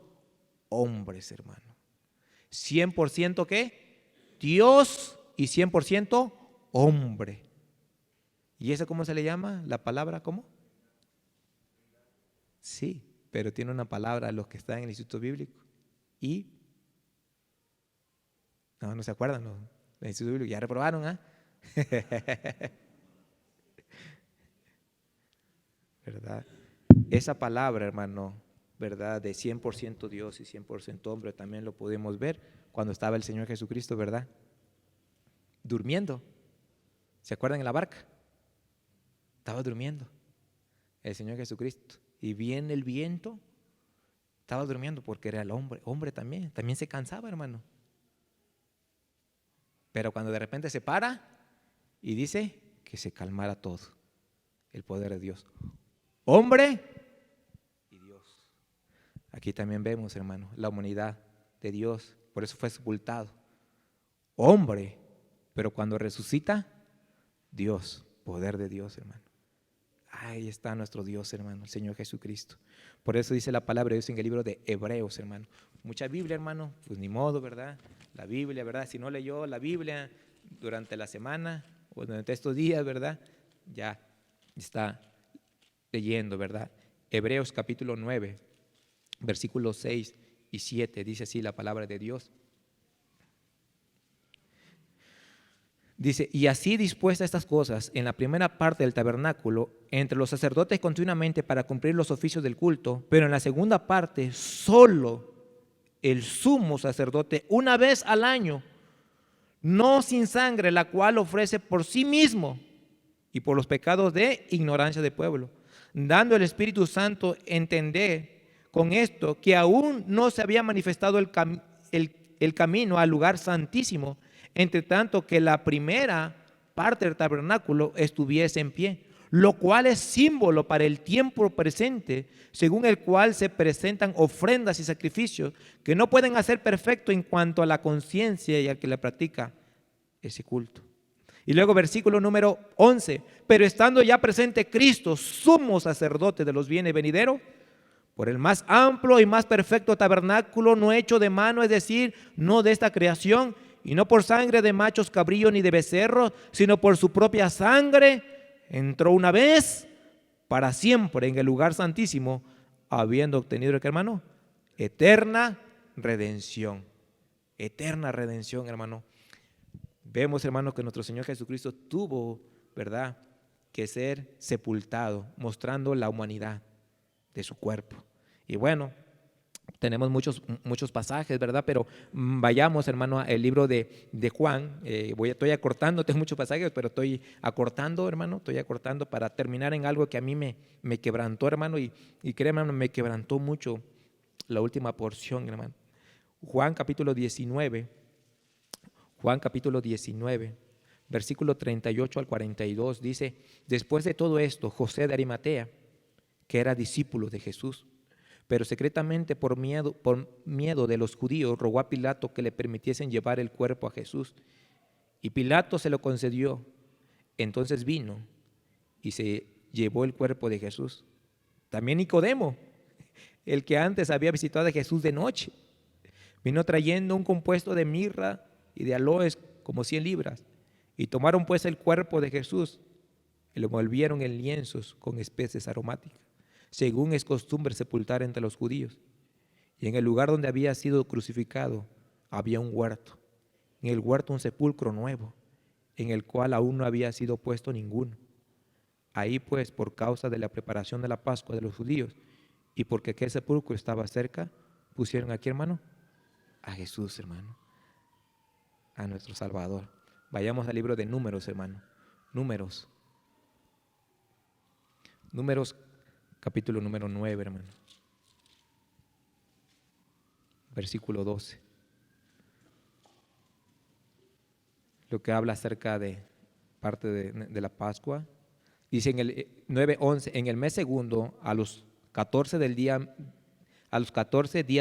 hombres, hermano. 100% ¿qué? Dios, y 100% hombre. ¿Y eso cómo se le llama? ¿La palabra cómo? Sí, pero tiene una palabra a los que están en el Instituto Bíblico. Y no se acuerdan los del Instituto Bíblico, ya reprobaron, ¿ah? ¿Verdad? Esa palabra, hermano, ¿verdad? De 100% Dios y 100% hombre, también lo pudimos ver cuando estaba el Señor Jesucristo, ¿verdad? Durmiendo. ¿Se acuerdan en la barca? Estaba durmiendo el Señor Jesucristo. Y viene el viento. Estaba durmiendo porque era el hombre también se cansaba, hermano. Pero cuando de repente se para y dice que se calmara todo, el poder de Dios. Hombre y Dios. Aquí también vemos, hermano, la humanidad de Dios. Por eso fue sepultado. Hombre, pero cuando resucita, Dios, poder de Dios, hermano. Ahí está nuestro Dios, hermano, el Señor Jesucristo. Por eso dice la palabra de Dios en el libro de Hebreos, hermano. Mucha Biblia, hermano, pues ni modo, ¿verdad? La Biblia, ¿verdad? Si no leyó la Biblia durante la semana o durante estos días, ¿verdad? Ya está leyendo, ¿verdad? Hebreos capítulo 9, versículos 6 y 7, dice así la palabra de Dios. Dice, y así dispuestas estas cosas en la primera parte del tabernáculo, entre los sacerdotes continuamente para cumplir los oficios del culto, pero en la segunda parte solo el sumo sacerdote una vez al año, no sin sangre, la cual ofrece por sí mismo y por los pecados de ignorancia del pueblo, dando el Espíritu Santo entender con esto que aún no se había manifestado el camino al lugar santísimo, entre tanto que la primera parte del tabernáculo estuviese en pie, lo cual es símbolo para el tiempo presente, según el cual se presentan ofrendas y sacrificios que no pueden hacer perfecto en cuanto a la conciencia y al que le practica ese culto. Y luego versículo número 11, pero estando ya presente Cristo, sumo sacerdote de los bienes venideros, por el más amplio y más perfecto tabernáculo, no hecho de mano, es decir, no de esta creación, y no por sangre de machos cabríos ni de becerros, sino por su propia sangre, entró una vez para siempre en el lugar santísimo, habiendo obtenido, ¿qué, hermano? Eterna redención. eterna redención, hermano. Vemos, hermano, que nuestro Señor Jesucristo tuvo, ¿verdad?, que ser sepultado, mostrando la humanidad de su cuerpo. Y bueno, tenemos muchos pasajes, ¿verdad? Pero vayamos, hermano, al libro de Juan. Estoy acortando, tengo muchos pasajes, pero estoy acortando, hermano, para terminar en algo que a mí me quebrantó, hermano, y créeme, hermano, me quebrantó mucho la última porción, hermano. Juan capítulo 19, versículo 38 al 42, dice: después de todo esto, José de Arimatea, que era discípulo de Jesús, pero secretamente por miedo de los judíos, rogó a Pilato que le permitiesen llevar el cuerpo a Jesús. Y Pilato se lo concedió. Entonces vino y se llevó el cuerpo de Jesús. También Nicodemo, el que antes había visitado a Jesús de noche, vino trayendo un compuesto de mirra y de aloes como 100 libras. Y tomaron pues el cuerpo de Jesús y lo envolvieron en lienzos con especies aromáticas, según es costumbre sepultar entre los judíos. Y en el lugar donde había sido crucificado había un huerto. En el huerto un sepulcro nuevo, en el cual aún no había sido puesto ninguno. Ahí pues, por causa de la preparación de la Pascua de los judíos, y porque aquel sepulcro estaba cerca, pusieron aquí, hermano, a Jesús, hermano, a nuestro Salvador. Vayamos al libro de Números, hermano. Números capítulo número 9, hermano. Versículo 12. Lo que habla acerca de parte de la Pascua. Dice en el 9:11, en el mes segundo, a los 14 días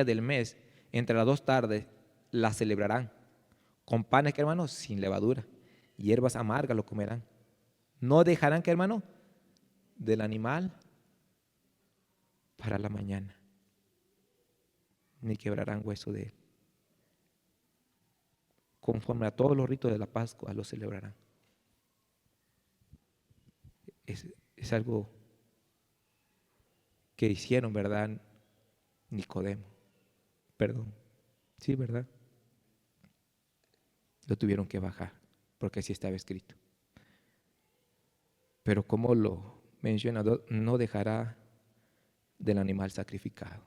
del mes, entre las 2 tardes, la celebrarán. Con panes, que hermano, sin levadura. Hierbas amargas lo comerán. No dejarán, que hermano, del animal para la mañana, ni quebrarán hueso de él. Conforme a todos los ritos de la Pascua lo celebrarán. Es algo que hicieron, ¿verdad? Nicodemo, perdón, sí, ¿verdad? Lo tuvieron que bajar, porque así estaba escrito. Pero como lo menciona, no dejará del animal sacrificado.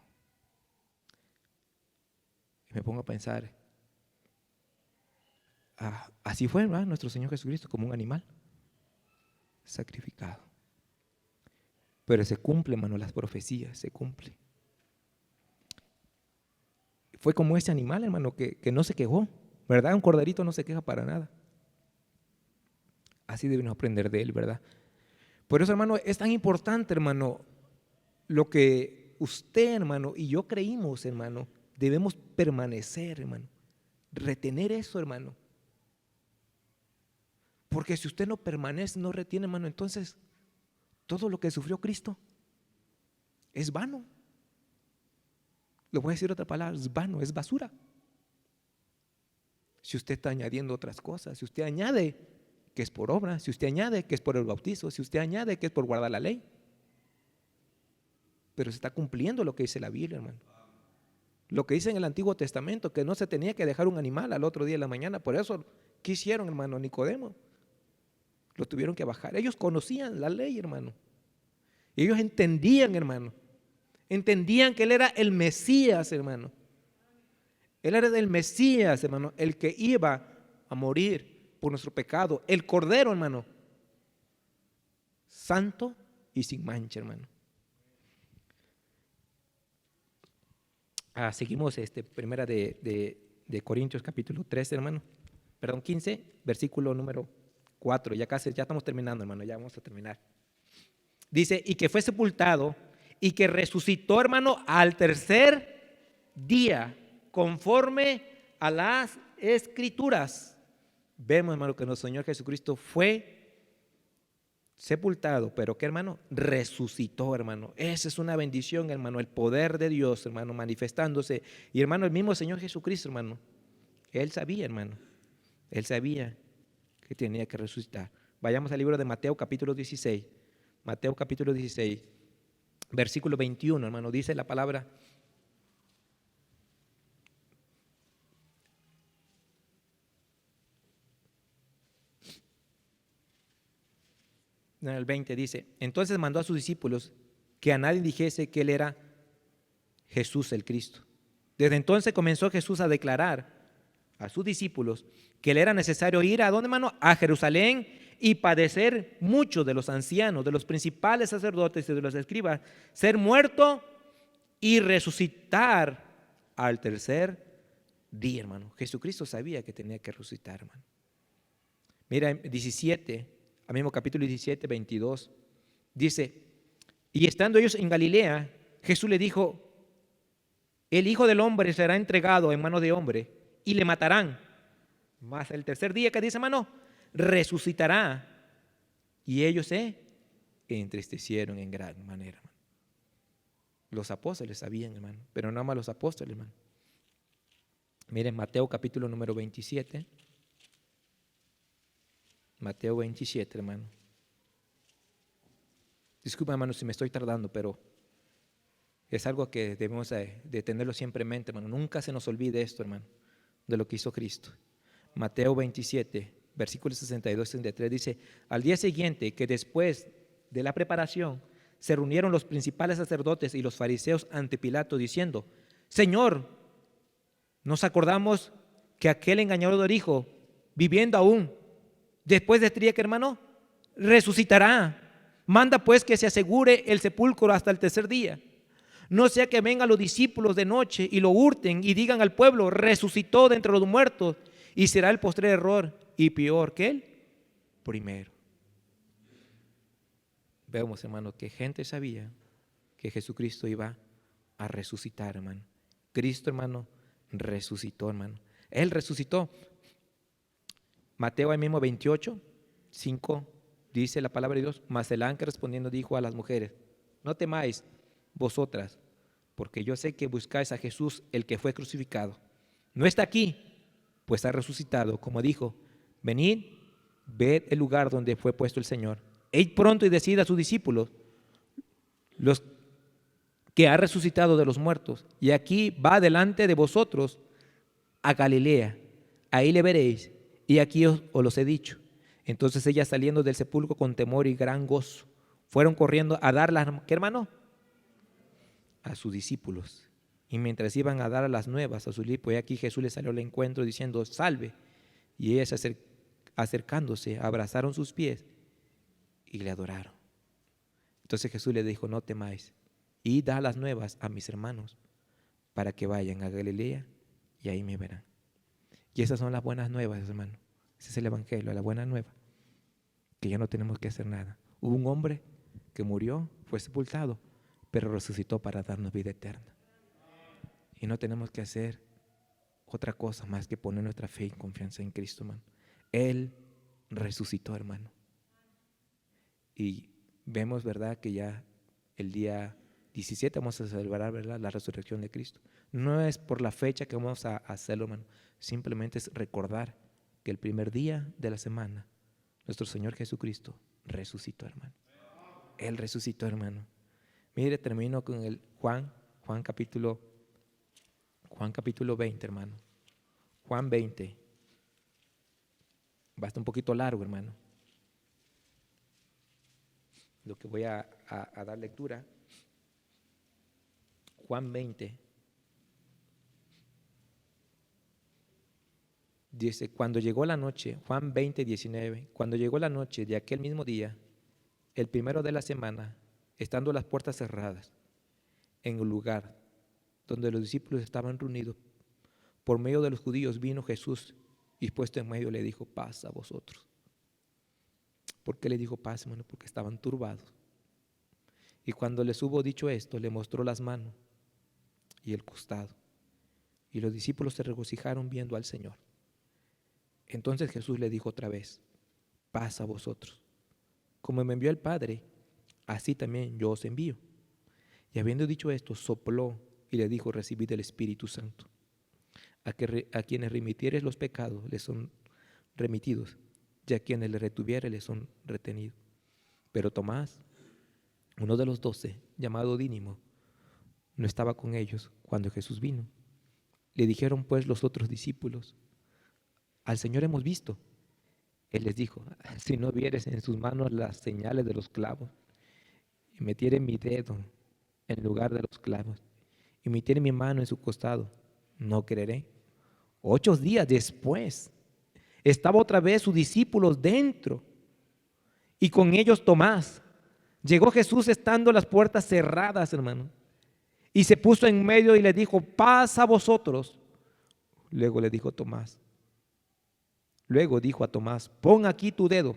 Y me pongo a pensar, así fue, ¿verdad?, nuestro Señor Jesucristo, como un animal sacrificado. Pero se cumple, hermano, las profecías, se cumple. Fue como ese animal, hermano, que no se quejó, ¿verdad? Un corderito no se queja para nada. Así debemos aprender de él, ¿verdad? Por eso, hermano, es tan importante, hermano, lo que usted, hermano, y yo creímos, hermano. Debemos permanecer, hermano, retener eso, hermano. Porque si usted no permanece, no retiene, hermano, entonces todo lo que sufrió Cristo es vano. Le voy a decir otra palabra, es vano, es basura. Si usted está añadiendo otras cosas, si usted añade que es por obra, si usted añade que es por el bautizo, si usted añade que es por guardar la ley, pero se está cumpliendo lo que dice la Biblia, hermano. Lo que dice en el Antiguo Testamento, que no se tenía que dejar un animal al otro día de la mañana. Por eso, ¿qué hicieron, hermano? Nicodemo. Lo tuvieron que bajar. Ellos conocían la ley, hermano. Ellos entendían, hermano. Entendían que Él era el Mesías, hermano. Él era el Mesías, hermano, el que iba a morir por nuestro pecado. El Cordero, hermano. Santo y sin mancha, hermano. Seguimos primera de Corintios capítulo 13, hermano. Perdón, 15, versículo número 4. Ya estamos terminando, hermano, ya vamos a terminar. Dice, y que fue sepultado y que resucitó, hermano, al tercer día, conforme a las Escrituras. Vemos, hermano, que nuestro Señor Jesucristo fue sepultado, pero que, hermano, resucitó, hermano. Esa es una bendición, hermano, el poder de Dios, hermano, manifestándose. Y, hermano, el mismo Señor Jesucristo, hermano, Él sabía, hermano, Él sabía que tenía que resucitar. Vayamos al libro de Mateo capítulo 16. Mateo capítulo 16, versículo 21, hermano, dice la palabra: en el 20 dice, entonces mandó a sus discípulos que a nadie dijese que él era Jesús el Cristo. Desde entonces comenzó Jesús a declarar a sus discípulos que le era necesario ir ¿a dónde, hermano? A Jerusalén y padecer mucho de los ancianos, de los principales sacerdotes y de los escribas, ser muerto y resucitar al tercer día, hermano. Jesucristo sabía que tenía que resucitar, hermano. Mira, en 17, al mismo capítulo 17, 22, dice, y estando ellos en Galilea, Jesús le dijo, el Hijo del Hombre será entregado en manos de hombre y le matarán. Mas el tercer día, ¿qué dice, hermano? Resucitará. Y ellos se entristecieron en gran manera, hermano. Los apóstoles sabían, hermano, pero no más los apóstoles, hermano. Miren, Mateo capítulo número 27. Mateo 27, hermano. Disculpa, hermano, si me estoy tardando, pero es algo que debemos de tenerlo siempre en mente, hermano. Nunca se nos olvide esto, hermano, de lo que hizo Cristo. Mateo 27, versículos 62 y 63 dice, al día siguiente, que después de la preparación, se reunieron los principales sacerdotes y los fariseos ante Pilato, diciendo, Señor, nos acordamos que aquel engañador dijo, viviendo aún, después de este día, que hermano, resucitará. Manda pues que se asegure el sepulcro hasta el tercer día. No sea que vengan los discípulos de noche y lo hurten y digan al pueblo, resucitó de entre los muertos, y será el postrer error y peor que el primero. Vemos, hermano, que gente sabía que Jesucristo iba a resucitar, hermano. Cristo, hermano, resucitó, hermano. Él resucitó. Mateo ahí mismo 28, 5, dice la palabra de Dios, mas el ángel respondiendo dijo a las mujeres, no temáis vosotras, porque yo sé que buscáis a Jesús, el que fue crucificado. No está aquí, pues ha resucitado, como dijo, venid, ved el lugar donde fue puesto el Señor. Id pronto y decid a sus discípulos, los que ha resucitado de los muertos, y aquí va delante de vosotros a Galilea, ahí le veréis, y aquí os los he dicho. Entonces ellas, saliendo del sepulcro con temor y gran gozo, fueron corriendo a dar las, ¿qué, hermano? A sus discípulos. Y mientras iban a dar las nuevas a sus discípulos, y aquí Jesús les salió al encuentro diciendo, salve. Y ellas acercándose, abrazaron sus pies y le adoraron. Entonces Jesús les dijo, no temáis, y da las nuevas a mis hermanos para que vayan a Galilea y ahí me verán. Y esas son las buenas nuevas, hermano. Ese es el evangelio, la buena nueva, que ya no tenemos que hacer nada. Hubo un hombre que murió, fue sepultado, pero resucitó para darnos vida eterna. Y no tenemos que hacer otra cosa más que poner nuestra fe y confianza en Cristo, hermano. Él resucitó, hermano. Y vemos, ¿verdad?, que ya el día 17 vamos a celebrar, ¿verdad?, la resurrección de Cristo. No es por la fecha que vamos a hacerlo, hermano. Simplemente es recordar que el primer día de la semana, nuestro Señor Jesucristo resucitó, hermano. Él resucitó, hermano. Mire, termino con el Juan capítulo 20, hermano. Juan 20. Va a estar un poquito largo, hermano, lo que voy a dar lectura. Juan 20. Dice, cuando llegó la noche, Juan 20, 19, cuando llegó la noche de aquel mismo día, el primero de la semana, estando las puertas cerradas, en el lugar donde los discípulos estaban reunidos, por medio de los judíos vino Jesús y puesto en medio le dijo, paz a vosotros. ¿Por qué le dijo paz, hermano? Porque estaban turbados. Y cuando les hubo dicho esto, le mostró las manos y el costado. Y los discípulos se regocijaron viendo al Señor. Entonces Jesús le dijo otra vez, paz a vosotros. Como me envió el Padre, así también yo os envío. Y habiendo dicho esto, sopló y le dijo, recibid el Espíritu Santo. A quienes remitieres los pecados les son remitidos, y a quienes les retuviere les son retenidos. Pero Tomás, uno de los 12, llamado Dídimo, no estaba con ellos cuando Jesús vino. Le dijeron pues los otros discípulos, al Señor hemos visto. Él les dijo: si no vieres en sus manos las señales de los clavos, y metiere mi dedo en lugar de los clavos, y metiere mi mano en su costado, no creeré. 8 días después, estaba otra vez sus discípulos dentro, y con ellos Tomás. Llegó Jesús estando las puertas cerradas, hermano, y se puso en medio y le dijo: paz a vosotros. Luego le dijo Tomás, luego dijo a Tomás: pon aquí tu dedo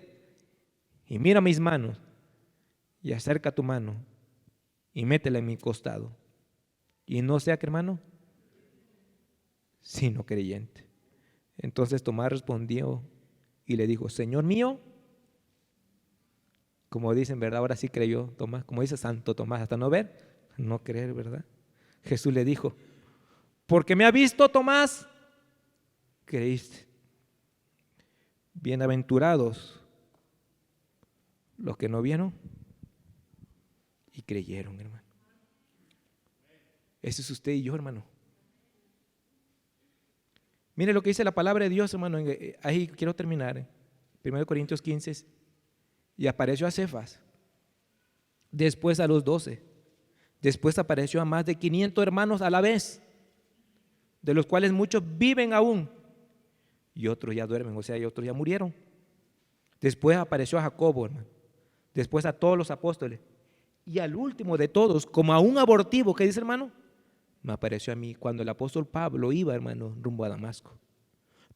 y mira mis manos, y acerca tu mano y métela en mi costado, y no sea que, hermano, sino creyente. Entonces Tomás respondió y le dijo: Señor mío. Como dicen, ¿verdad? Ahora sí creyó Tomás, como dice Santo Tomás, hasta no ver, no creer, ¿verdad? Jesús le dijo: porque me ha visto, Tomás, creíste. Bienaventurados los que no vieron y creyeron, hermano. Ese es usted y yo, hermano. Mire lo que dice la palabra de Dios, hermano. Ahí quiero terminar. 1 Corintios 15. Y apareció a Cefas, después a los 12, después apareció a más de 500 hermanos a la vez, de los cuales muchos viven aún y otros ya duermen, o sea, y otros ya murieron. Después apareció a Jacobo, hermano, después a todos los apóstoles, y al último de todos, como a un abortivo, ¿qué dice, hermano? Me apareció a mí cuando el apóstol Pablo iba, hermano, rumbo a Damasco,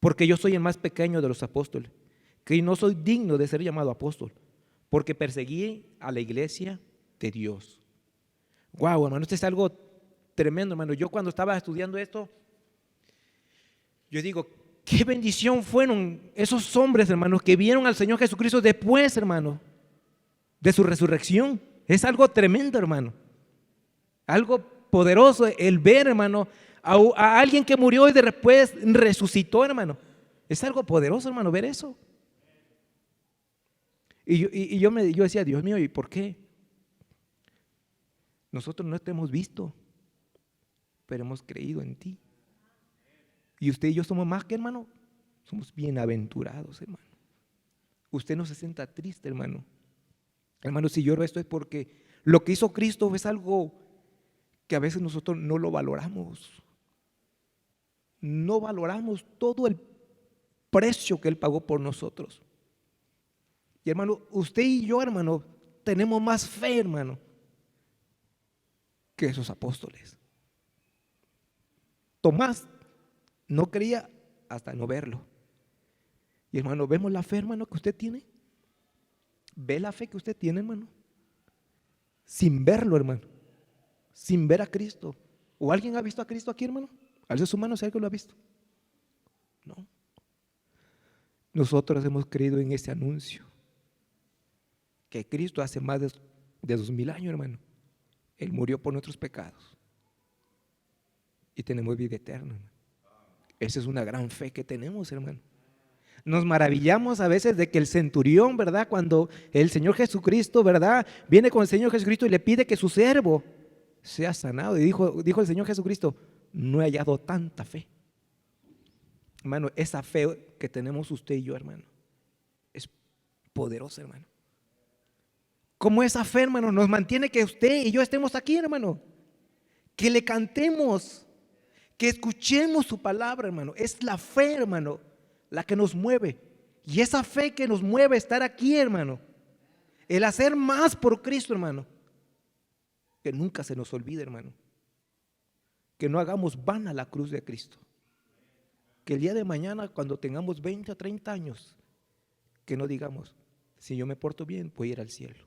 porque yo soy el más pequeño de los apóstoles, que no soy digno de ser llamado apóstol, porque perseguí a la iglesia de Dios. Wow, hermano, esto es algo tremendo, hermano. Yo cuando estaba estudiando esto, yo digo, qué bendición fueron esos hombres, hermanos, que vieron al Señor Jesucristo después, hermano, de su resurrección. Es algo tremendo, hermano. Algo poderoso el ver, hermano, a alguien que murió y después resucitó, hermano. Es algo poderoso, hermano, ver eso. Y yo decía: Dios mío, ¿y por qué? Nosotros no te hemos visto, pero hemos creído en ti. Y usted y yo somos más que, hermano, somos bienaventurados, hermano. Usted no se sienta triste, hermano. Hermano, si lloro esto es porque lo que hizo Cristo es algo que a veces nosotros no lo valoramos. No valoramos todo el precio que Él pagó por nosotros. Y hermano, usted y yo, hermano, tenemos más fe, hermano, que esos apóstoles. Tomás no creía hasta no verlo. Y hermano, ¿vemos la fe, hermano, que usted tiene? ¿Ve la fe que usted tiene, hermano? Sin verlo, hermano. Sin ver a Cristo. ¿O alguien ha visto a Cristo aquí, hermano? ¿Alce su mano si alguien lo ha visto? No. Nosotros hemos creído en ese anuncio. Que Cristo hace más de 2000 años, hermano. Él murió por nuestros pecados. Y tenemos vida eterna, hermano. Esa es una gran fe que tenemos, hermano. Nos maravillamos a veces de que el centurión, ¿verdad? Cuando el Señor Jesucristo, ¿verdad? Viene con el Señor Jesucristo y le pide que su siervo sea sanado. Y dijo el Señor Jesucristo: no he hallado tanta fe. Hermano, esa fe que tenemos usted y yo, hermano, es poderosa, hermano. Como esa fe, hermano, nos mantiene que usted y yo estemos aquí, hermano. Que le cantemos, que escuchemos su palabra, hermano. Es la fe, hermano, la que nos mueve. Y esa fe que nos mueve a estar aquí, hermano, el hacer más por Cristo, hermano, que nunca se nos olvide, hermano, que no hagamos vana la cruz de Cristo. Que el día de mañana, cuando tengamos 20 o 30 años, que no digamos: si yo me porto bien, voy a ir al cielo.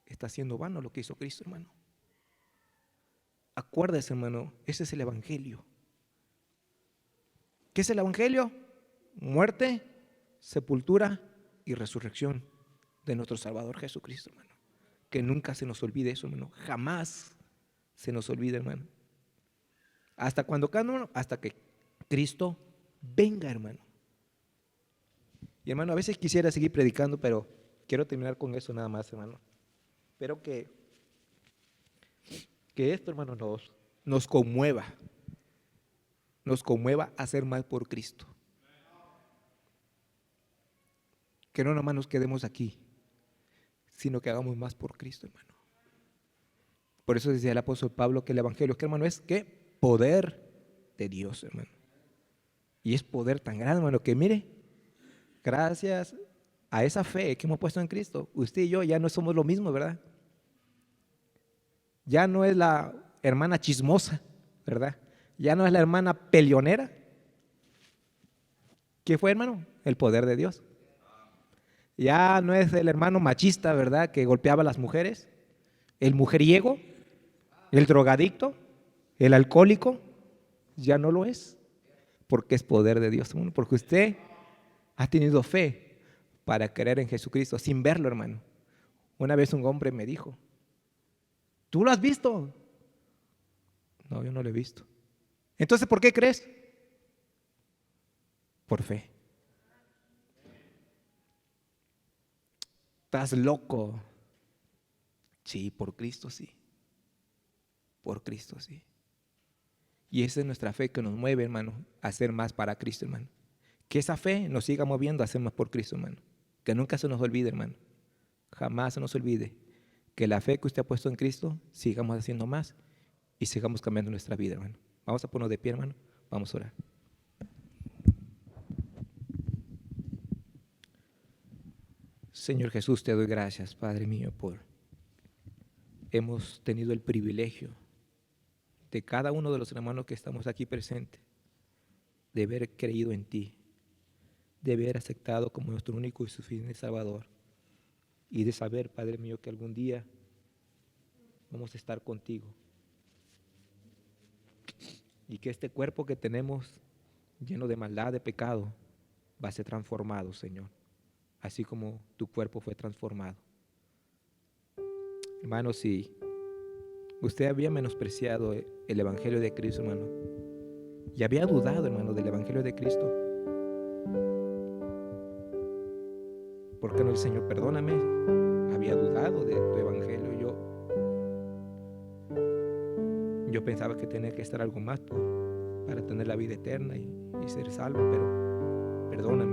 Está haciendo vano lo que hizo Cristo, hermano. Acuérdese, hermano, ese es el evangelio. ¿Qué es el evangelio? Muerte, sepultura y resurrección de nuestro Salvador Jesucristo, hermano. Que nunca se nos olvide eso, hermano. Jamás se nos olvide, hermano. ¿Hasta cuándo, hermano? Hasta que Cristo venga, hermano. Y hermano, a veces quisiera seguir predicando, pero quiero terminar con eso nada más, hermano. Espero que esto, hermano, nos conmueva a hacer más por Cristo. que no nomás nos quedemos aquí, sino que hagamos más por Cristo, hermano. Por eso decía el apóstol Pablo que el evangelio, que hermano, es que poder de Dios, hermano. Y es poder tan grande, hermano, que mire, gracias a esa fe que hemos puesto en Cristo, usted y yo ya no somos lo mismo, ¿verdad? Ya no es la hermana chismosa, ¿verdad? Ya no es la hermana peleonera. ¿Qué fue, hermano? El poder de Dios. Ya no es el hermano machista, ¿verdad? Que golpeaba a las mujeres, el mujeriego, el drogadicto, el alcohólico. Ya no lo es, porque es poder de Dios, hermano. Porque usted ha tenido fe para creer en Jesucristo sin verlo, hermano. Una vez un hombre me dijo, ¿tú lo has visto? No, yo no lo he visto. Entonces, ¿por qué crees? Por fe. ¿Estás loco? Sí, por Cristo sí. Por Cristo sí. Y esa es nuestra fe que nos mueve, hermano, a hacer más para Cristo, hermano. Que esa fe nos siga moviendo a hacer más por Cristo, hermano. Que nunca se nos olvide, hermano. Jamás se nos olvide que la fe que usted ha puesto en Cristo, sigamos haciendo más y sigamos cambiando nuestra vida, hermano. Vamos a ponernos de pie, hermano. Vamos a orar. Señor Jesús, te doy gracias, Padre mío, por hemos tenido el privilegio de cada uno de los hermanos que estamos aquí presentes, de haber creído en ti, de haber aceptado como nuestro único y suficiente Salvador, y de saber, Padre mío, que algún día vamos a estar contigo, y que este cuerpo que tenemos lleno de maldad, de pecado, va a ser transformado, Señor, así como tu cuerpo fue transformado. Hermano, si usted había menospreciado el Evangelio de Cristo, hermano, y había dudado, hermano, del Evangelio de Cristo, ¿por qué no el Señor, perdóname? Había dudado de tu Evangelio. Yo pensaba que tenía que estar algo más para tener la vida eterna y ser salvo, pero perdóname.